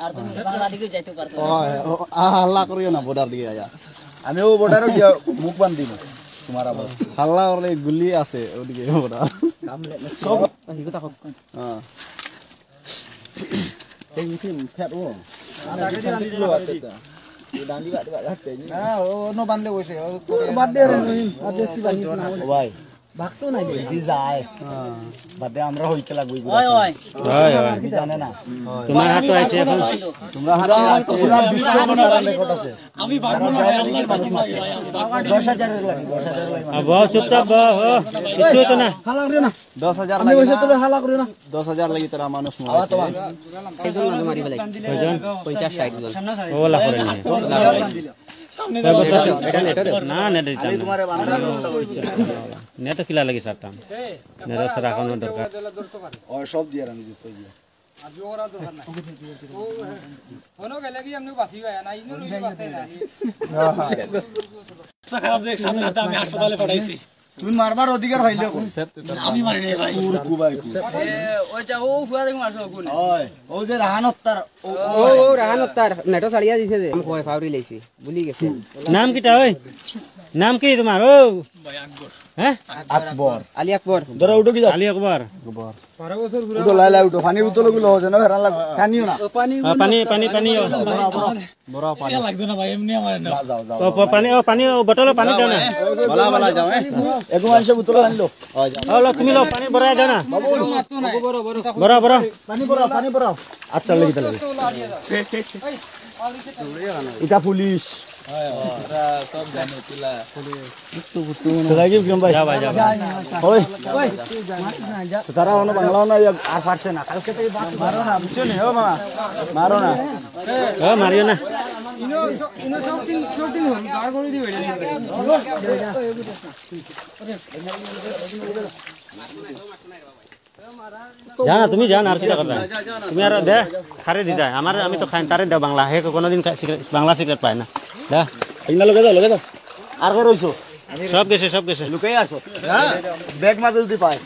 আর তুমি বাংলা দিকে যাইতে পারতো হাল্লা করিও না বর্ডার দিকে আয়া আমিও বর্ডারে গিয়ে মুখ বান্ধি না তোমার আবার হাল্লা করলে গুলি আছে ওদিকে বর্ডার সব কথা হোক হ্যাঁ এই মিটি ফেট ও আগে দিল ডান্ডি বাদ হাঁটতে না ও নো বানলে কইছে বাদ দে রে নহিম আজ বেশি বানিস না ভাই ভাগতো নাই দি যায় বাদে আমরা হইতে লাগবই ওই ওই কি জানে না তোমার হাতে আছে এখন তোমরা হাতে পুরো বিশ্ব মনার রেকর্ড আছে আমি ভাগবো না আল্লাহর বাসি 10000 এর লাগি 10000 লাগি বহুত চুপচাপ কিছু তো না হালা করে না 10000 আমি কইছে তুমি হালা করে না 10000 লাগি তোরা মানুষ আওয়া তো একজন মারি ফেলাই কয়জন 50 60 জন ওলা করে নি সামনে না নেট আমি তোমারে বানানোর ব্যবস্থা করি নেট কিলা লাগি সারতাম নেট রাখানো দরকার ও সব দিয়ে আমি দিতে দিয়ে আজ ওরা দরকার নাই ও হনো গেলে কি আমনে বাসি ভাই না ইনো নি বাসতে না খারাপ দেখ সামনে হাতে আমি হাসপাতালে পাঠাইছি তুমি মারবার অধিকার হইলে আমি মারি নাই ভাই কুবাই ওই যা ও ফুয়া দেখো মারছো কোন ওই ও যে রাহানত তার ও রাহানত তার নেটো ছাড়িয়া দিছে যে আমি কয় ফাউরি লাইছি ভুলি গেছে নাম কিটা ওই নাম কি তোমার ও ভাই আকবর হ্যাঁ আকবর আলী আকবর ধরো উঠো কি যাও আলী আকবর 12 বছর ঘুরে উঠো লাই লাই উঠো পানির বোতল গুলো হচ্ছে না হেরান লাগ টানিও না পানি পানি পানি বড় পানি লাগবে না ভাই এমনি আমার না যাও যাও পানি বোতল পানি দাও না বলা বলা যাও এগো মানুষ বোতল আনলো ও তুমি লো পানি ভরা দাও না মারতো না বড় বড় পানি পড়াও আচ্ছা লাগি তাহলে এটা পুলিশ সব জানে চিলা লাগি বিক্রম ভাই যা ভাই যা ওই তারা ওনো বাংলাও না আর পারছে না কালকে থেকে মারো না বুঝছো নি ও মামা মারো না ও মারিও না ইনো সব দিন হল দাঁড় করে দিবে জানা তুমি জানা আর কি করবে তুমি আর দে খারে দি দে আমার আমি তো খাই তারে দাও বাংলা হে কোনদিন বাংলা সিগারেট পায় না দে ইনা লগে যাও আর কে রইছো সব গেছে লুকাই আসো হ্যাঁ ব্যাগ মাঝে যদি পায়